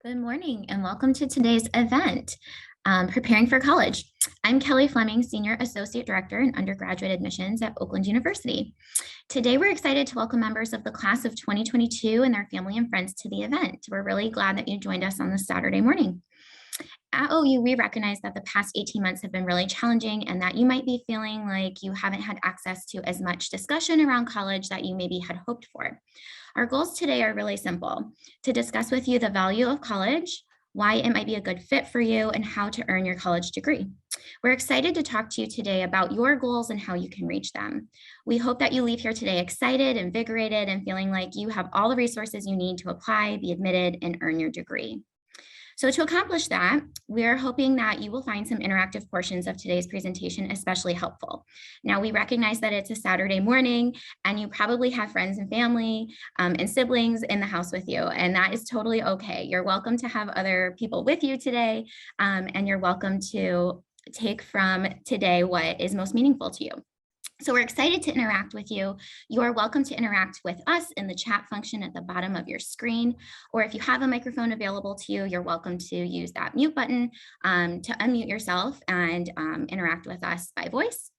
Good morning and welcome to today's event, Preparing for College. I'm Kelly Fleming, Senior Associate Director in Undergraduate Admissions at Oakland University. Today, we're excited to welcome members of the class of 2022 and their family and friends to the event. We're really glad that you joined us on this Saturday morning. At OU, we recognize that the past 18 months have been really challenging and that you might be feeling like you haven't had access to as much discussion around college that you maybe had hoped for. Our goals today are really simple: to discuss with you the value of college, why it might be a good fit for you, and how to earn your college degree. We're excited to talk to you today about your goals and how you can reach them. We hope that you leave here today excited, invigorated, and feeling like you have all the resources you need to apply, be admitted, and earn your degree. So to accomplish that, we're hoping that you will find some interactive portions of today's presentation especially helpful. Now, we recognize that it's a Saturday morning and you probably have friends and family and siblings in the house with you, and that is totally okay. You're welcome to have other people with you today, and you're welcome to take from today what is most meaningful to you. So we're excited to interact with you. You are welcome to interact with us in the chat function at the bottom of your screen, or if you have a microphone available to you, you're welcome to use that mute button to unmute yourself and interact with us by voice.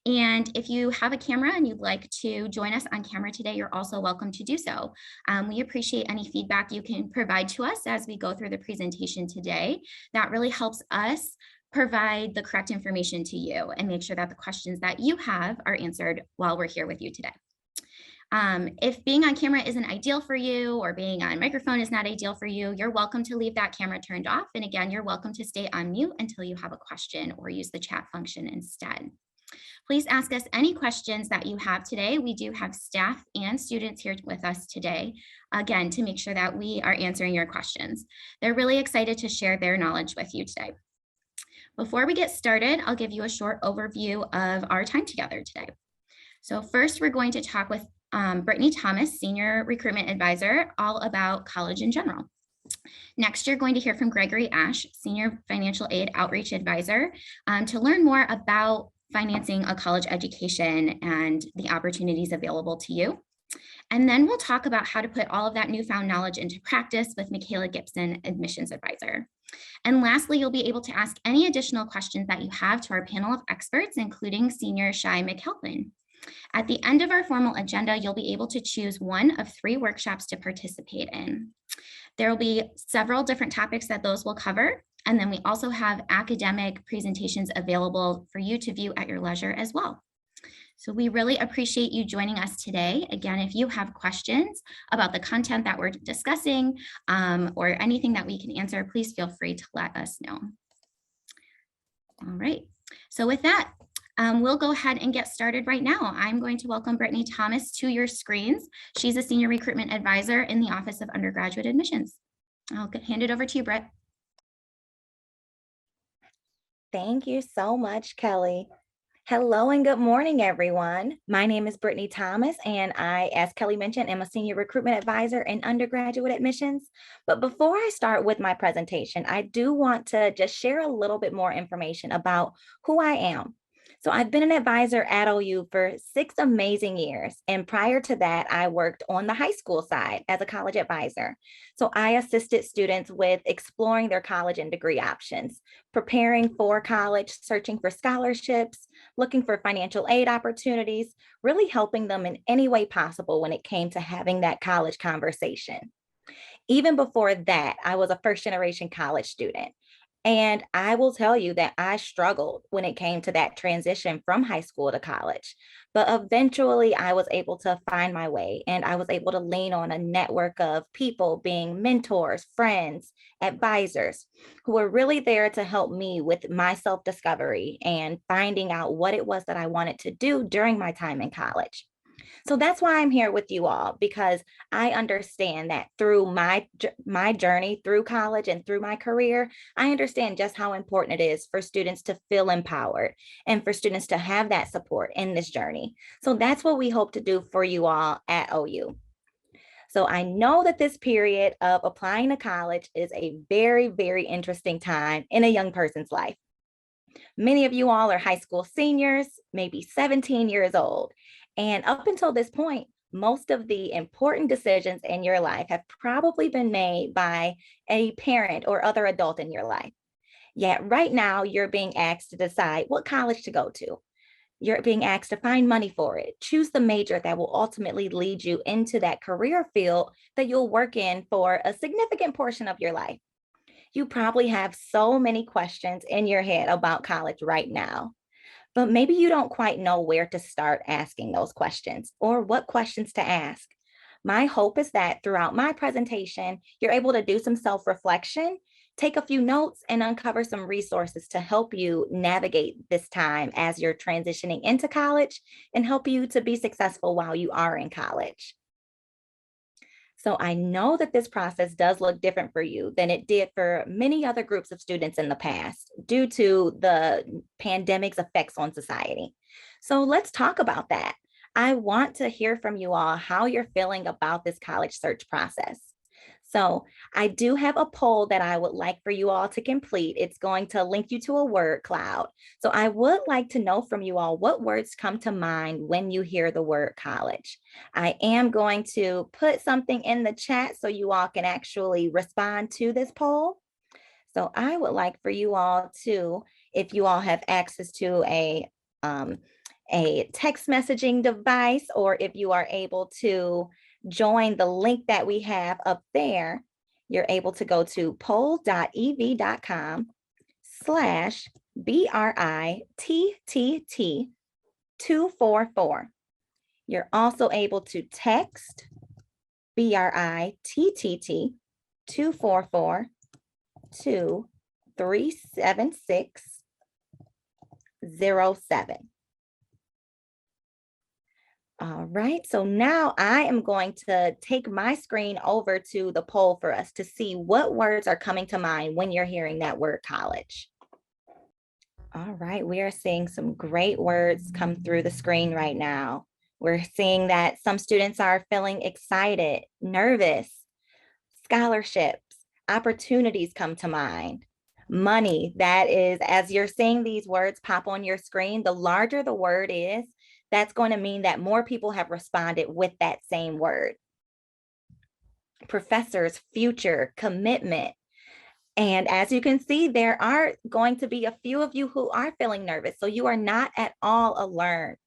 And if you have a camera and you'd like to join us on camera today, you're also welcome to do so. We appreciate any feedback you can provide to us as we go through the presentation today. That really helps us provide the correct information to you and make sure that the questions that you have are answered while we're here with you today. If being on camera isn't ideal for you or being on microphone is not ideal for you, you're welcome to leave that camera turned off. And again, you're welcome to stay on mute until you have a question or use the chat function instead. Please ask us any questions that you have today. We do have staff and students here with us today, again, to make sure that we are answering your questions. They're really excited to share their knowledge with you today. Before we get started, I'll give you a short overview of our time together today. So first, we're going to talk with Brittney Thomas, Senior Recruitment Advisor, all about college in general. Next, you're going to hear from Gregory Ash, Senior Financial Aid Outreach Advisor, to learn more about financing a college education and the opportunities available to you. And then we'll talk about how to put all of that newfound knowledge into practice with Michaela Gibson, Admissions Advisor. And lastly, you'll be able to ask any additional questions that you have to our panel of experts, including Senior Shai McAlpin. At the end of our formal agenda, you'll be able to choose one of 3 workshops to participate in. There will be several different topics that those will cover. And then we also have academic presentations available for you to view at your leisure as well. So we really appreciate you joining us today. Again, if you have questions about the content that we're discussing or anything that we can answer, please feel free to let us know. All right, so with that, we'll go ahead and get started right now. I'm going to welcome Brittney Thomas to your screens. She's a Senior Recruitment Advisor in the Office of Undergraduate Admissions. I'll hand it over to you, Britt. Thank you so much, Kelly. Hello and good morning, everyone. My name is Brittney Thomas, and I, as Kelly mentioned, am a Senior Recruitment Advisor in Undergraduate Admissions. But before I start with my presentation, I do want to just share a little bit more information about who I am. So I've been an advisor at OU for 6 amazing years. And prior to that, I worked on the high school side as a college advisor. So I assisted students with exploring their college and degree options, preparing for college, searching for scholarships, looking for financial aid opportunities, really helping them in any way possible when it came to having that college conversation. Even before that, I was a first-generation college student. And I will tell you that I struggled when it came to that transition from high school to college. But eventually I was able to find my way, and I was able to lean on a network of people being mentors, friends, advisors who were really there to help me with my self-discovery and finding out what it was that I wanted to do during my time in college. So that's why I'm here with you all, because I understand that through my journey through college and through my career, I understand just how important it is for students to feel empowered and for students to have that support in this journey. So that's what we hope to do for you all at OU. So I know that this period of applying to college is a very, very interesting time in a young person's life. Many of you all are high school seniors, maybe 17 years old. And up until this point, most of the important decisions in your life have probably been made by a parent or other adult in your life. Yet right now, you're being asked to decide what college to go to. You're being asked to find money for it, choose the major that will ultimately lead you into that career field that you'll work in for a significant portion of your life. You probably have so many questions in your head about college right now, but maybe you don't quite know where to start asking those questions or what questions to ask. My hope is that throughout my presentation, you're able to do some self-reflection, take a few notes, and uncover some resources to help you navigate this time as you're transitioning into college and help you to be successful while you are in college. So I know that this process does look different for you than it did for many other groups of students in the past due to the pandemic's effects on society. So let's talk about that. I want to hear from you all how you're feeling about this college search process. So I do have a poll that I would like for you all to complete. It's going to link you to a word cloud. So I would like to know from you all what words come to mind when you hear the word college. I am going to put something in the chat so you all can actually respond to this poll. So I would like for you all to, if you all have access to a text messaging device, or if you are able to join the link that we have up there, you're able to go to poll.ev.com/BRITTT244. You're also able to text BRITTT244 to 37607. All right, so now I am going to take my screen over to the poll for us to see what words are coming to mind when you're hearing that word college. All right, we are seeing some great words come through the screen right now. We're seeing that some students are feeling excited, nervous, scholarships, opportunities come to mind. Money, that is, as you're seeing these words pop on your screen, the larger the word is, that's going to mean that more people have responded with that same word. Professors, future, commitment. And as you can see, there are going to be a few of you who are feeling nervous. So you are not at all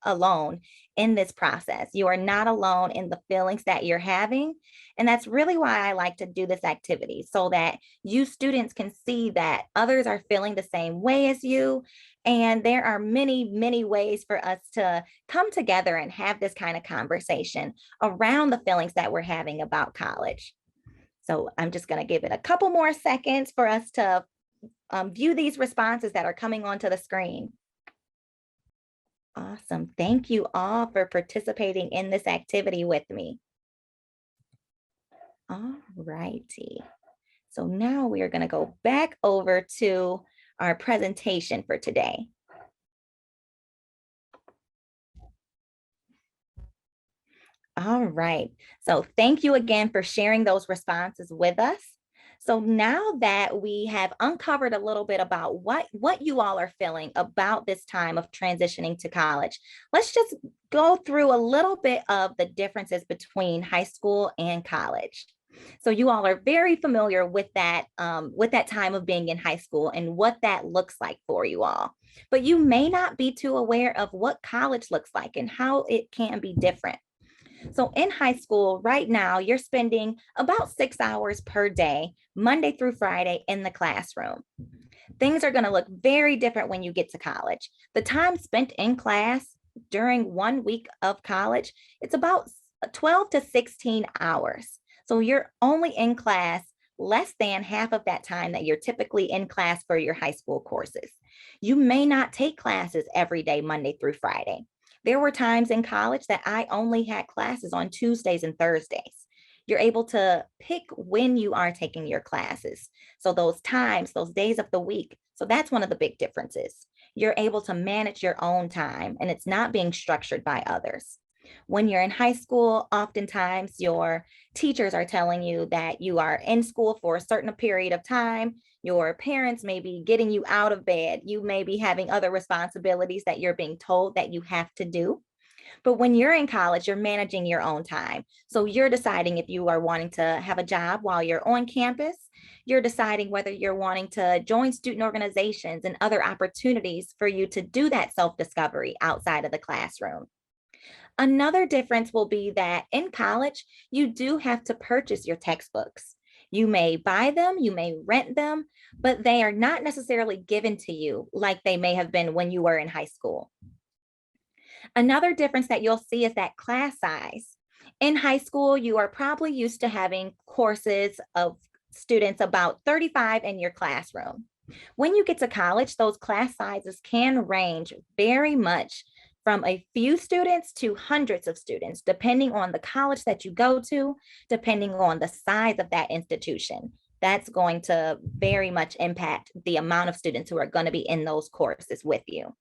alone in this process. You are not alone in the feelings that you're having. And that's really why I like to do this activity, so that you students can see that others are feeling the same way as you. And there are many, many ways for us to come together and have this kind of conversation around the feelings that we're having about college. So I'm just going to give it a couple more seconds for us to view these responses that are coming onto the screen. Awesome. Thank you all for participating in this activity with me. All righty. So now we are going to go back over to our presentation for today. All right. So thank you again for sharing those responses with us. So now that we have uncovered a little bit about what you all are feeling about this time of transitioning to college, let's just go through a little bit of the differences between high school and college. So you all are very familiar with that time of being in high school and what that looks like for you all. But you may not be too aware of what college looks like and how it can be different. So in high school right now, you're spending about 6 hours per day, Monday through Friday, in the classroom. Things are going to look very different when you get to college. The time spent in class during 1 week of college, it's about 12 to 16 hours. So you're only in class less than half of that time that you're typically in class for your high school courses. You may not take classes every day, Monday through Friday. There were times in college that I only had classes on Tuesdays and Thursdays. You're able to pick when you are taking your classes. So those times, those days of the week. So that's one of the big differences. You're able to manage your own time and it's not being structured by others. When you're in high school, oftentimes your teachers are telling you that you are in school for a certain period of time. Your parents may be getting you out of bed. You may be having other responsibilities that you're being told that you have to do. But when you're in college, you're managing your own time. So you're deciding if you are wanting to have a job while you're on campus. You're deciding whether you're wanting to join student organizations and other opportunities for you to do that self-discovery outside of the classroom. Another difference will be that in college, you do have to purchase your textbooks. You may buy them, you may rent them, but they are not necessarily given to you like they may have been when you were in high school. Another difference that you'll see is that class size. In high school, you are probably used to having courses of students about 35 in your classroom. When you get to college, those class sizes can range very much from a few students to hundreds of students, depending on the college that you go to, depending on the size of that institution. That's going to very much impact the amount of students who are going to be in those courses with you.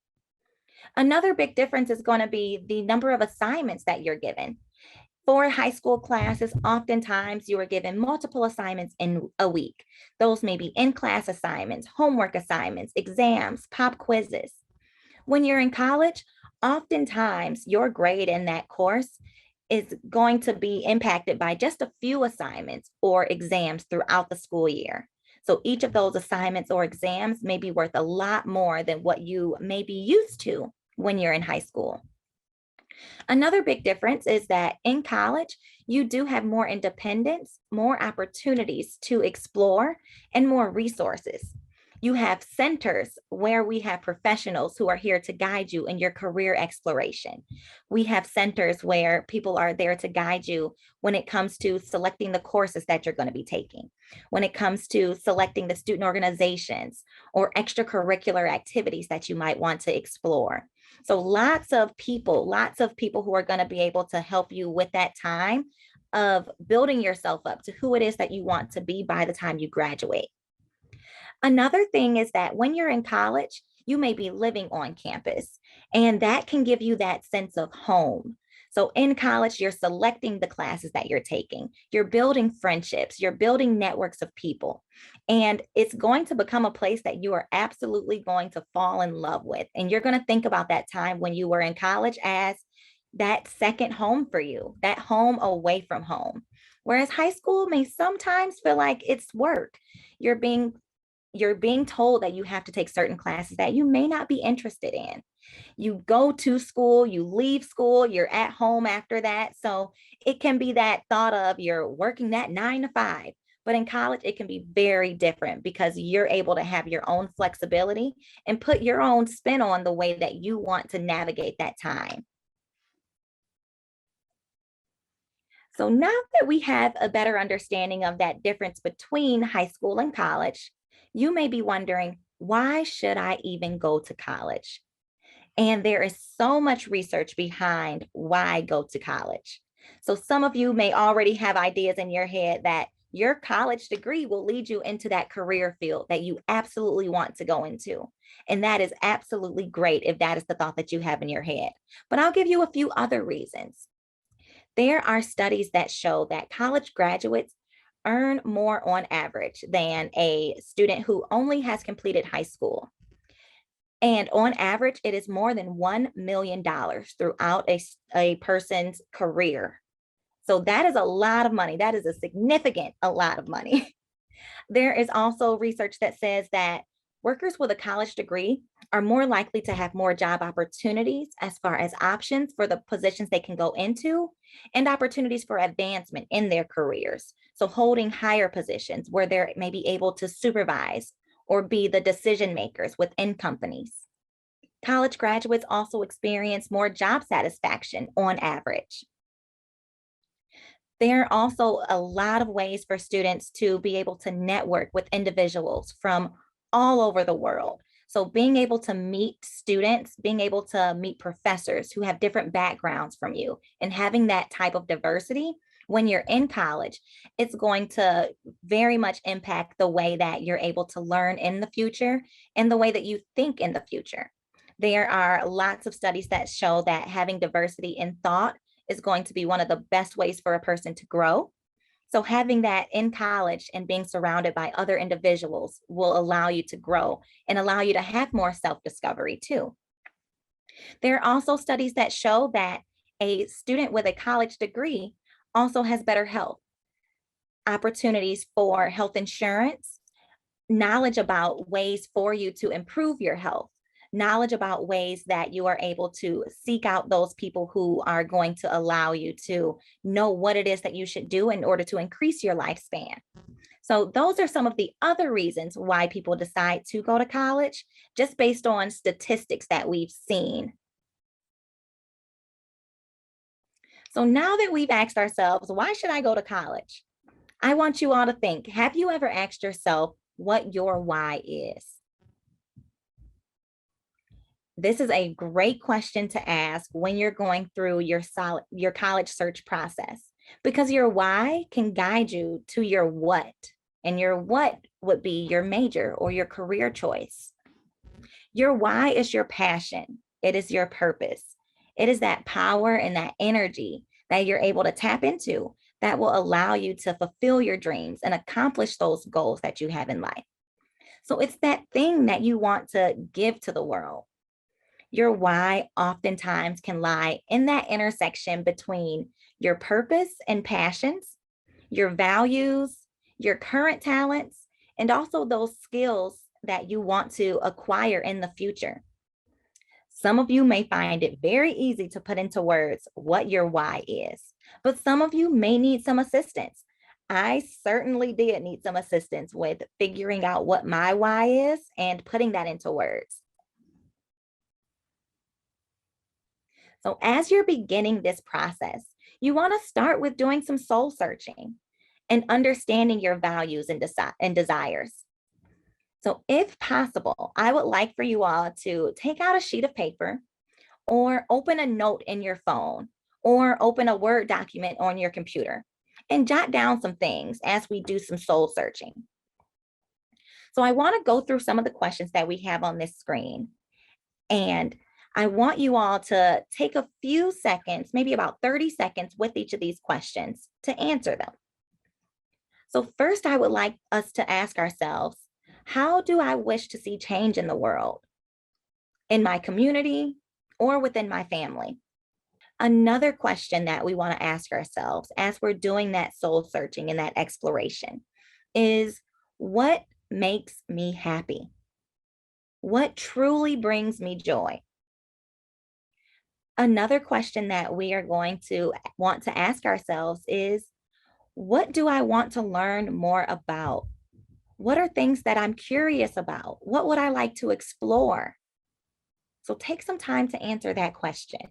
Another big difference is going to be the number of assignments that you're given. For high school classes, oftentimes you are given multiple assignments in a week. Those may be in-class assignments, homework assignments, exams, pop quizzes. When you're in college, oftentimes your grade in that course is going to be impacted by just a few assignments or exams throughout the school year. So each of those assignments or exams may be worth a lot more than what you may be used to when you're in high school. Another big difference is that in college, you do have more independence, more opportunities to explore, and more resources. You have centers where we have professionals who are here to guide you in your career exploration. We have centers where people are there to guide you when it comes to selecting the courses that you're going to be taking, when it comes to selecting the student organizations or extracurricular activities that you might want to explore. So lots of people who are going to be able to help you with that time of building yourself up to who it is that you want to be by the time you graduate. Another thing is that when you're in college, you may be living on campus, and that can give you that sense of home. So in college, you're selecting the classes that you're taking, you're building friendships, you're building networks of people, and it's going to become a place that you are absolutely going to fall in love with. And you're going to think about that time when you were in college as that second home for you, that home away from home. Whereas high school may sometimes feel like it's work. You're being told that you have to take certain classes that you may not be interested in. You go to school, you leave school, you're at home after that. So it can be that thought of you're working that 9 to 5. But in college, it can be very different because you're able to have your own flexibility and put your own spin on the way that you want to navigate that time. So now that we have a better understanding of that difference between high school and college, you may be wondering, why should I even go to college? And there is so much research behind why go to college. So some of you may already have ideas in your head that your college degree will lead you into that career field that you absolutely want to go into. And that is absolutely great if that is the thought that you have in your head. But I'll give you a few other reasons. There are studies that show that college graduates earn more on average than a student who only has completed high school. And on average, it is more than $1 million throughout a person's career. So that is a lot of money. That is a lot of money. There is also research that says that workers with a college degree are more likely to have more job opportunities as far as options for the positions they can go into and opportunities for advancement in their careers. So holding higher positions where they're maybe able to supervise or be the decision makers within companies. College graduates also experience more job satisfaction on average. There are also a lot of ways for students to be able to network with individuals from all over the world. So being able to meet students, being able to meet professors who have different backgrounds from you, and having that type of diversity when you're in college, it's going to very much impact the way that you're able to learn in the future and the way that you think in the future. There are lots of studies that show that having diversity in thought is going to be one of the best ways for a person to grow. So having that in college and being surrounded by other individuals will allow you to grow and allow you to have more self-discovery too. There are also studies that show that A student with a college degree also has better health, opportunities for health insurance, knowledge about ways for you to improve your health, knowledge about ways that you are able to seek out those people who are going to allow you to know what it is that you should do in order to increase your lifespan. So those are some of the other reasons why people decide to go to college, just based on statistics that we've seen. So now that we've asked ourselves, why should I go to college? I want you all to think, have you ever asked yourself what your why is? This is a great question to ask when you're going through your college search process, because your why can guide you to your what, and your what would be your major or your career choice. Your why is your passion. It is your purpose. It is that power and that energy that you're able to tap into that will allow you to fulfill your dreams and accomplish those goals that you have in life. So it's that thing that you want to give to the world. Your why oftentimes can lie in that intersection between your purpose and passions, your values, your current talents, and also those skills that you want to acquire in the future. Some of you may find it very easy to put into words what your why is, but some of you may need some assistance. I certainly did need some assistance with figuring out what my why is and putting that into words. So as you're beginning this process, you want to start with doing some soul searching and understanding your values and desires. So if possible, I would like for you all to take out a sheet of paper or open a note in your phone or open a Word document on your computer and jot down some things as we do some soul searching. So I want to go through some of the questions that we have on this screen. And I want you all to take a few seconds, maybe about 30 seconds with each of these questions to answer them. So first, I would like us to ask ourselves, how do I wish to see change in the world, in my community, or within my family? Another question that we want to ask ourselves as we're doing that soul searching and that exploration is, what makes me happy? What truly brings me joy? Another question that we are going to want to ask ourselves is, what do I want to learn more about? What are things that I'm curious about? What would I like to explore? So take some time to answer that question.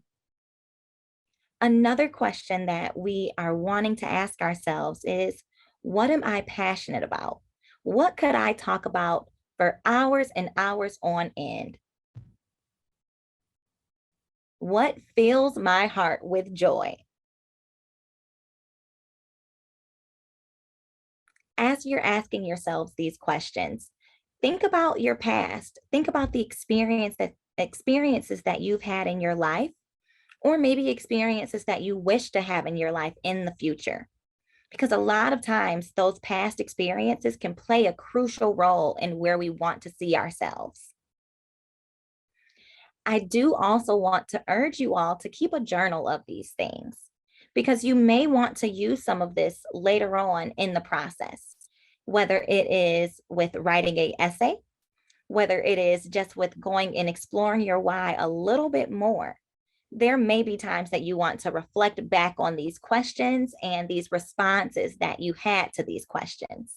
Another question that we are wanting to ask ourselves is, what am I passionate about? What could I talk about for hours and hours on end? What fills my heart with joy? As you're asking yourselves these questions, think about your past. Think about the experiences that you've had in your life, or maybe experiences that you wish to have in your life in the future. Because a lot of times those past experiences can play a crucial role in where we want to see ourselves. I do also want to urge you all to keep a journal of these things, because you may want to use some of this later on in the process, whether it is with writing an essay, whether it is just with going and exploring your why a little bit more. There may be times that you want to reflect back on these questions and these responses that you had to these questions.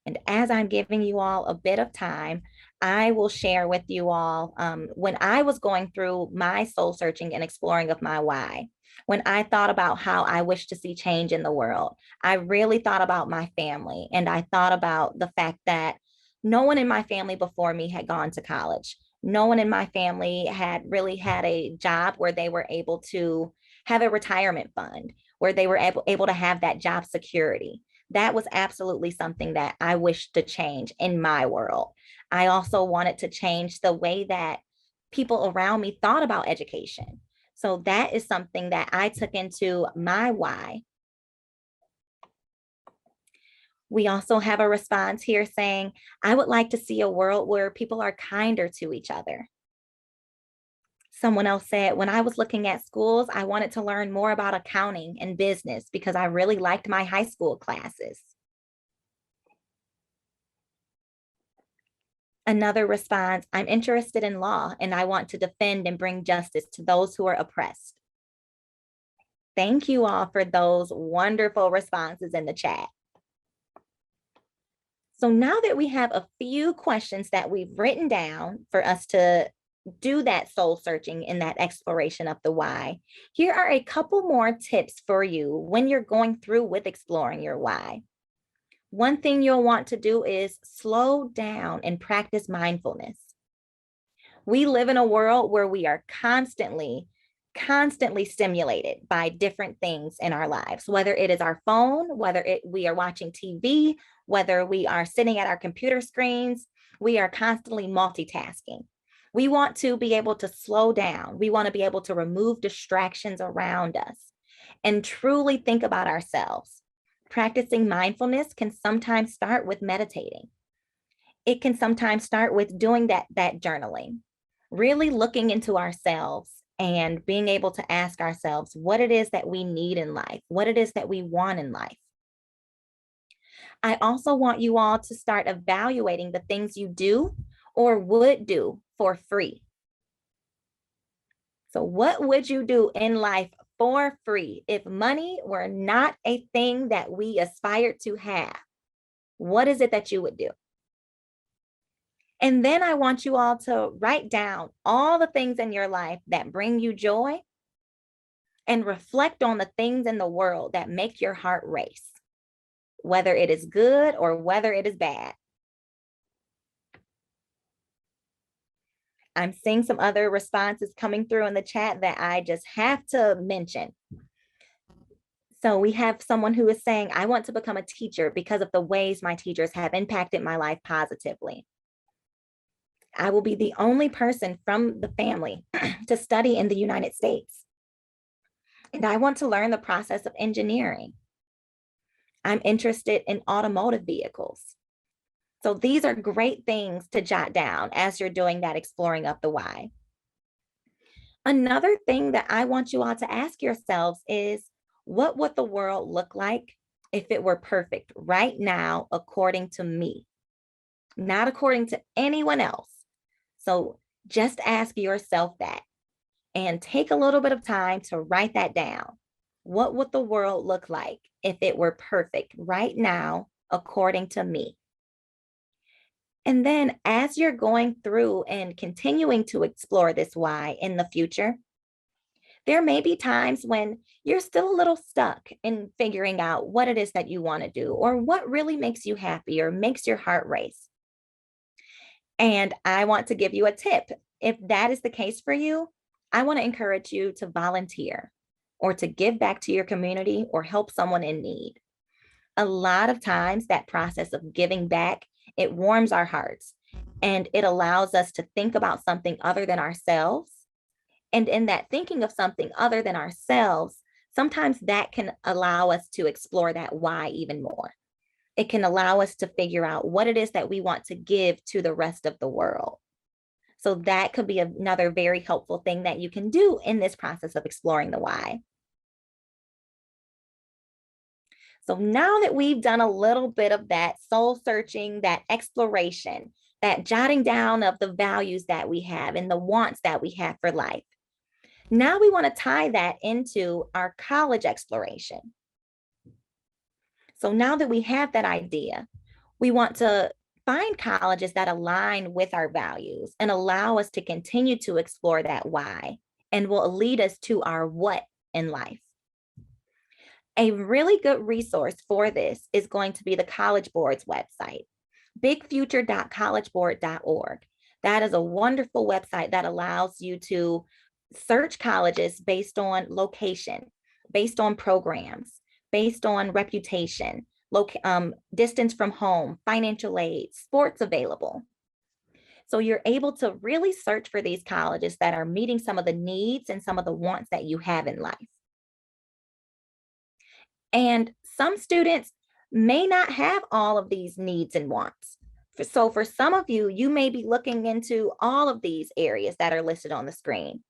And as I'm giving you all a bit of time, I will share with you all when I was going through my soul searching and exploring of my why, when I thought about how I wish to see change in the world, I really thought about my family. And I thought about the fact that no one in my family before me had gone to college. No one in my family had really had a job where they were able to have a retirement fund, where they were able to have that job security. That was absolutely something that I wished to change in my world. I also wanted to change the way that people around me thought about education. So that is something that I took into my why. We also have a response here saying, I would like to see a world where people are kinder to each other. Someone else said, when I was looking at schools, I wanted to learn more about accounting and business because I really liked my high school classes. Another response, I'm interested in law and I want to defend and bring justice to those who are oppressed. Thank you all for those wonderful responses in the chat. So now that we have a few questions that we've written down for us to do that soul searching and that exploration of the why, here are a couple more tips for you when you're going through with exploring your why. One thing you'll want to do is slow down and practice mindfulness. We live in a world where we are constantly stimulated by different things in our lives, whether it is our phone, we are watching TV, whether we are sitting at our computer screens, we are constantly multitasking. We want to be able to slow down. We want to be able to remove distractions around us and truly think about ourselves. Practicing mindfulness can sometimes start with meditating. It can sometimes start with doing that journaling, really looking into ourselves and being able to ask ourselves what it is that we need in life, what it is that we want in life. I also want you all to start evaluating the things you do or would do for free. So what would you do in life for free if money were not a thing that we aspired to have? What is it that you would do? And then I want you all to write down all the things in your life that bring you joy and reflect on the things in the world that make your heart race, whether it is good or whether it is bad. I'm seeing some other responses coming through in the chat that I just have to mention. So we have someone who is saying, I want to become a teacher because of the ways my teachers have impacted my life positively. I will be the only person from the family to study in the United States. And I want to learn the process of engineering. I'm interested in automotive vehicles. So these are great things to jot down as you're doing that exploring of the why. Another thing that I want you all to ask yourselves is, what would the world look like if it were perfect right now, according to me, not according to anyone else? So just ask yourself that and take a little bit of time to write that down. What would the world look like if it were perfect right now, according to me? And then as you're going through and continuing to explore this why in the future, there may be times when you're still a little stuck in figuring out what it is that you want to do or what really makes you happy or makes your heart race. And I want to give you a tip. If that is the case for you, I want to encourage you to volunteer or to give back to your community or help someone in need. A lot of times that process of giving back, it warms our hearts and it allows us to think about something other than ourselves. And in that thinking of something other than ourselves, sometimes that can allow us to explore that why even more. It can allow us to figure out what it is that we want to give to the rest of the world. So that could be another very helpful thing that you can do in this process of exploring the why. So now that we've done a little bit of that soul searching, that exploration, that jotting down of the values that we have and the wants that we have for life, now we want to tie that into our college exploration. So now that we have that idea, we want to find colleges that align with our values and allow us to continue to explore that why and will lead us to our what in life. A really good resource for this is going to be the College Board's website, bigfuture.collegeboard.org. That is a wonderful website that allows you to search colleges based on location, based on programs, based on reputation, distance from home, financial aid, sports available. So you're able to really search for these colleges that are meeting some of the needs and some of the wants that you have in life. And some students may not have all of these needs and wants. So for some of you, you may be looking into all of these areas that are listed on the screen.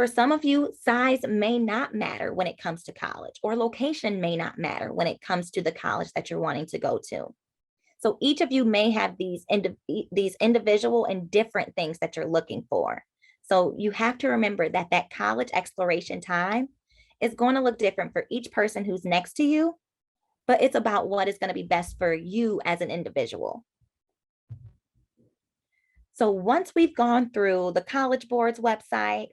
For some of you, size may not matter when it comes to college, or location may not matter when it comes to the college that you're wanting to go to. So each of you may have these individual and different things that you're looking for. So you have to remember that that college exploration time is going to look different for each person who's next to you, but it's about what is going to be best for you as an individual. So once we've gone through the College Board's website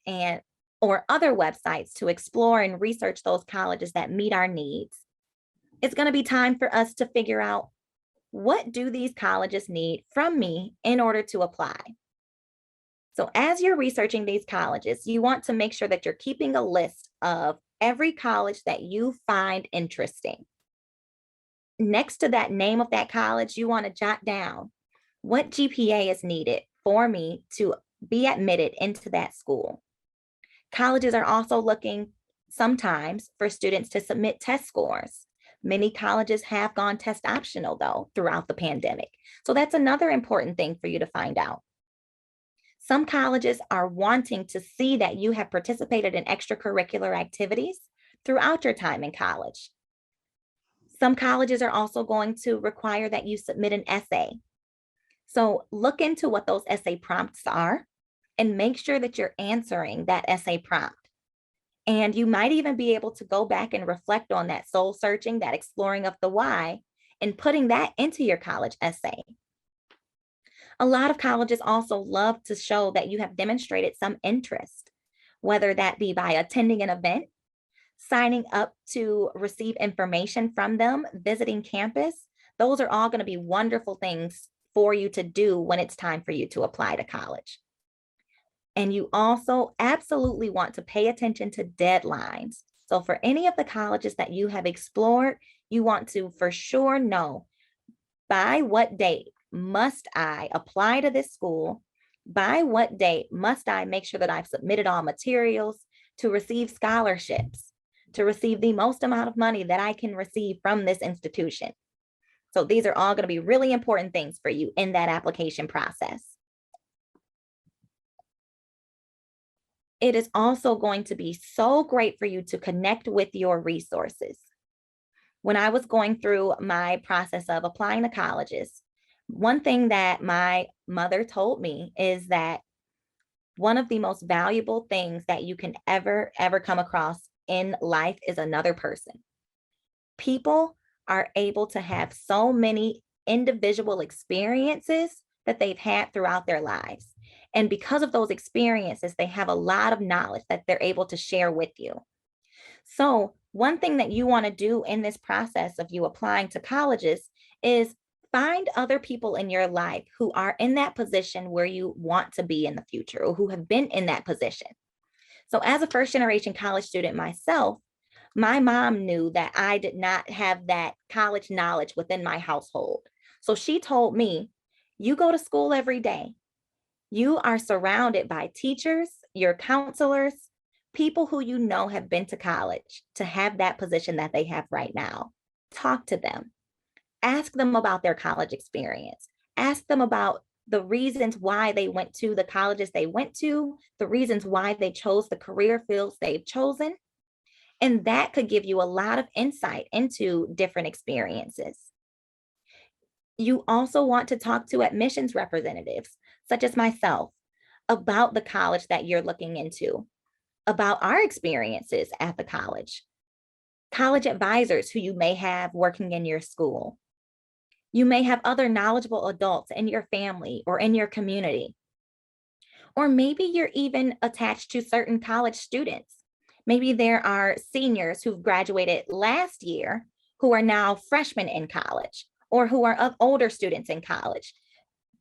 or other websites to explore and research those colleges that meet our needs, it's going to be time for us to figure out, what do these colleges need from me in order to apply? So as you're researching these colleges, you want to make sure that you're keeping a list of every college that you find interesting. Next to that name of that college, you want to jot down what GPA is needed for me to be admitted into that school. Colleges are also looking sometimes for students to submit test scores. Many colleges have gone test optional though throughout the pandemic. So that's another important thing for you to find out. Some colleges are wanting to see that you have participated in extracurricular activities throughout your time in college. Some colleges are also going to require that you submit an essay. So look into what those essay prompts are and make sure that you're answering that essay prompt. And you might even be able to go back and reflect on that soul searching, that exploring of the why, and putting that into your college essay. A lot of colleges also love to show that you have demonstrated some interest, whether that be by attending an event, signing up to receive information from them, visiting campus. Those are all going to be wonderful things for you to do when it's time for you to apply to college. And you also absolutely want to pay attention to deadlines. So for any of the colleges that you have explored, you want to for sure know, by what date must I apply to this school? By what date must I make sure that I've submitted all materials to receive scholarships, to receive the most amount of money that I can receive from this institution? So these are all going to be really important things for you in that application process. It is also going to be so great for you to connect with your resources. When I was going through my process of applying to colleges, one thing that my mother told me is that one of the most valuable things that you can ever come across in life is another person. People are able to have so many individual experiences that they've had throughout their lives. And because of those experiences, they have a lot of knowledge that they're able to share with you. So one thing that you want to do in this process of you applying to colleges is find other people in your life who are in that position where you want to be in the future, or who have been in that position. So as a first generation college student myself, my mom knew that I did not have that college knowledge within my household. So she told me, you go to school every day. You are surrounded by teachers, your counselors, people who you know have been to college to have that position that they have right now. Talk to them. Ask them about their college experience. Ask them about the reasons why they went to the colleges they went to, the reasons why they chose the career fields they've chosen. And that could give you a lot of insight into different experiences. You also want to talk to admissions representatives, such as myself, about the college that you're looking into, about our experiences at the college, college advisors who you may have working in your school. You may have other knowledgeable adults in your family or in your community. Or maybe you're even attached to certain college students. Maybe there are seniors who've graduated last year who are now freshmen in college, or who are older students in college.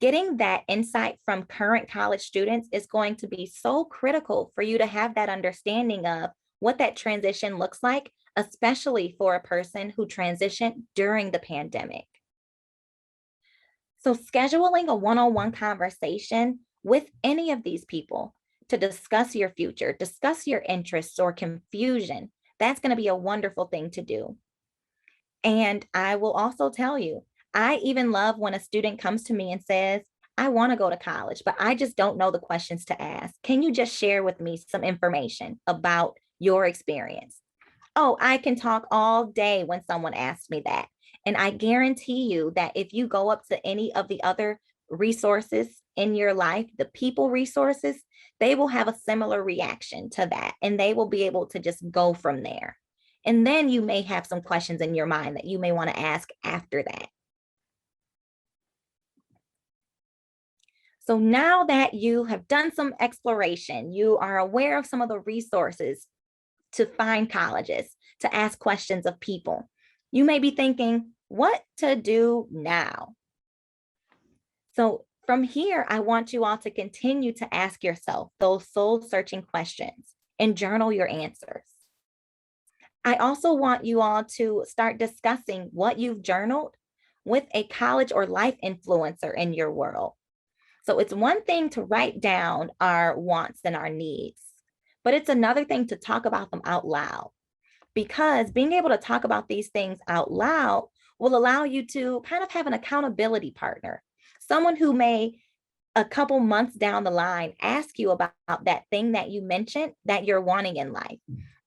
Getting that insight from current college students is going to be so critical for you to have that understanding of what that transition looks like, especially for a person who transitioned during the pandemic. So scheduling a one-on-one conversation with any of these people to discuss your future, discuss your interests or confusion, that's going to be a wonderful thing to do. And I will also tell you, I even love when a student comes to me and says, I want to go to college, but I just don't know the questions to ask. Can you just share with me some information about your experience? Oh, I can talk all day when someone asks me that. And I guarantee you that if you go up to any of the other resources in your life, the people resources, they will have a similar reaction to that. And they will be able to just go from there. And then you may have some questions in your mind that you may want to ask after that. So now that you have done some exploration, you are aware of some of the resources to find colleges, to ask questions of people. You may be thinking, what to do now? So from here, I want you all to continue to ask yourself those soul-searching questions and journal your answers. I also want you all to start discussing what you've journaled with a college or life influencer in your world. So it's one thing to write down our wants and our needs, but it's another thing to talk about them out loud, because being able to talk about these things out loud will allow you to kind of have an accountability partner, someone who may a couple months down the line ask you about that thing that you mentioned that you're wanting in life.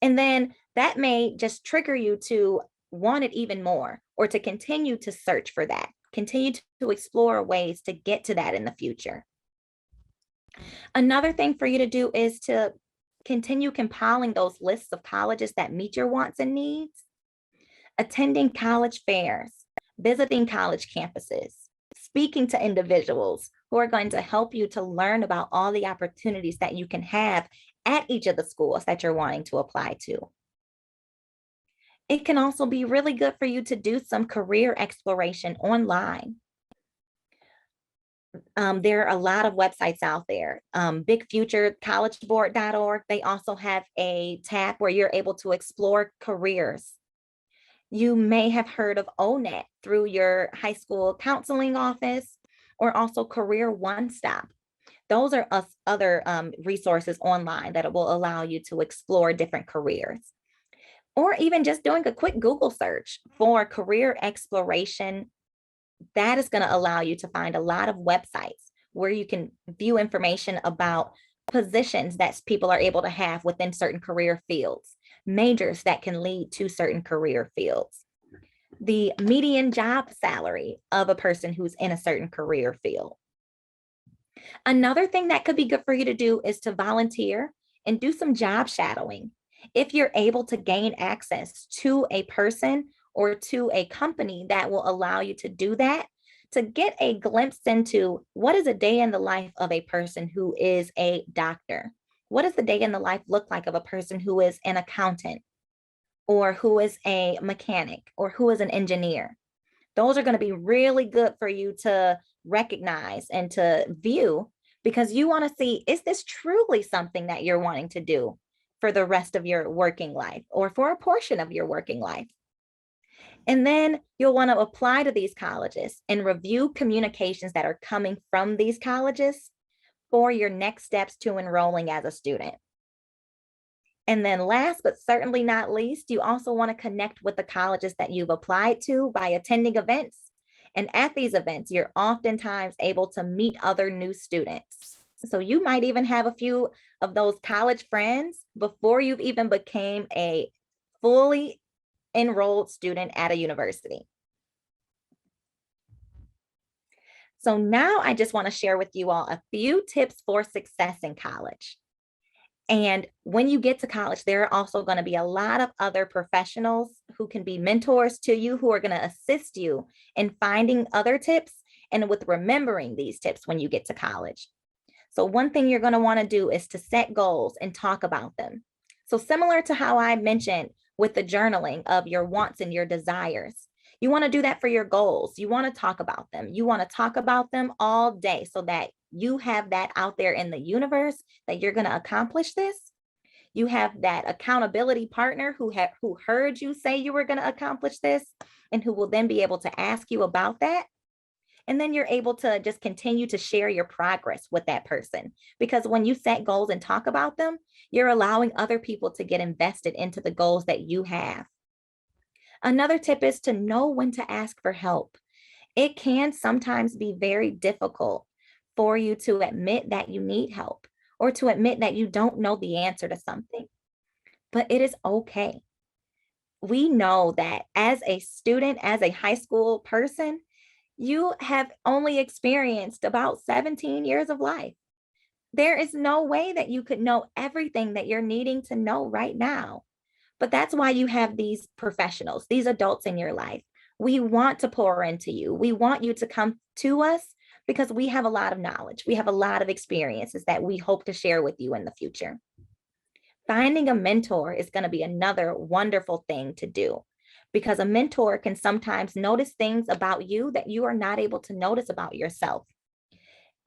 And then that may just trigger you to want it even more, or to continue to search for that, continue to explore ways to get to that in the future. Another thing for you to do is to continue compiling those lists of colleges that meet your wants and needs, attending college fairs, visiting college campuses, speaking to individuals who are going to help you to learn about all the opportunities that you can have at each of the schools that you're wanting to apply to. It can also be really good for you to do some career exploration online. There are a lot of websites out there. BigFutureCollegeBoard.org, they also have a tab where you're able to explore careers. You may have heard of ONET through your high school counseling office, or also Career One Stop. Those are other resources online that will allow you to explore different careers. Or even just doing a quick Google search for career exploration. That is going to allow you to find a lot of websites where you can view information about positions that people are able to have within certain career fields, majors that can lead to certain career fields, the median job salary of a person who's in a certain career field. Another thing that could be good for you to do is to volunteer and do some job shadowing. If you're able to gain access to a person or to a company that will allow you to do that, to get a glimpse into what is a day in the life of a person who is a doctor. What does the day in the life look like of a person who is an accountant, or who is a mechanic, or who is an engineer? Those are going to be really good for you to recognize and to view, because you want to see, is this truly something that you're wanting to do for the rest of your working life, or for a portion of your working life? And then you'll want to apply to these colleges and review communications that are coming from these colleges for your next steps to enrolling as a student. And then last but certainly not least, you also want to connect with the colleges that you've applied to by attending events. And at these events, you're oftentimes able to meet other new students. So you might even have a few of those college friends before you've even became a fully enrolled student at a university. So now I just want to share with you all a few tips for success in college. And when you get to college, there are also going to be a lot of other professionals who can be mentors to you, who are going to assist you in finding other tips and with remembering these tips when you get to college. So one thing you're going to want to do is to set goals and talk about them. So similar to how I mentioned with the journaling of your wants and your desires, you want to do that for your goals. You want to talk about them. You want to talk about them all day so that you have that out there in the universe that you're going to accomplish this. You have that accountability partner who heard you say you were going to accomplish this, and who will then be able to ask you about that. And then you're able to just continue to share your progress with that person. Because when you set goals and talk about them, you're allowing other people to get invested into the goals that you have. Another tip is to know when to ask for help. It can sometimes be very difficult for you to admit that you need help or to admit that you don't know the answer to something. But it is okay. We know that as a student, as a high school person, you have only experienced about 17 years of life. There is no way that you could know everything that you're needing to know right now. But that's why you have these professionals, these adults in your life. We want to pour into you. We want you to come to us because we have a lot of knowledge. We have a lot of experiences that we hope to share with you in the future. Finding a mentor is going to be another wonderful thing to do because a mentor can sometimes notice things about you that you are not able to notice about yourself.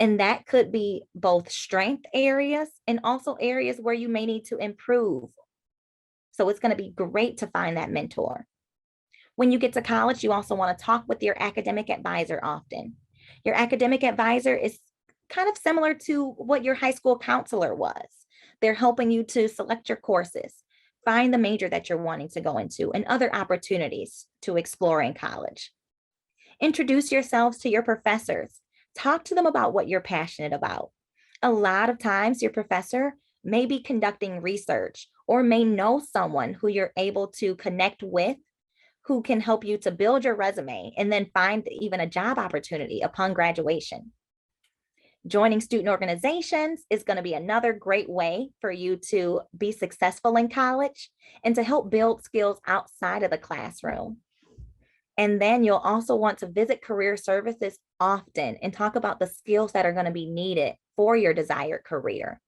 And that could be both strength areas and also areas where you may need to improve. So it's going to be great to find that mentor. When you get to college, you also want to talk with your academic advisor often. Your academic advisor is kind of similar to what your high school counselor was. They're helping you to select your courses, find the major that you're wanting to go into, and other opportunities to explore in college. Introduce yourselves to your professors. Talk to them about what you're passionate about. A lot of times, your professor may be conducting research or may know someone who you're able to connect with who can help you to build your resume and then find even a job opportunity upon graduation. Joining student organizations is going to be another great way for you to be successful in college and to help build skills outside of the classroom. And then you'll also want to visit career services often and talk about the skills that are going to be needed for your desired career.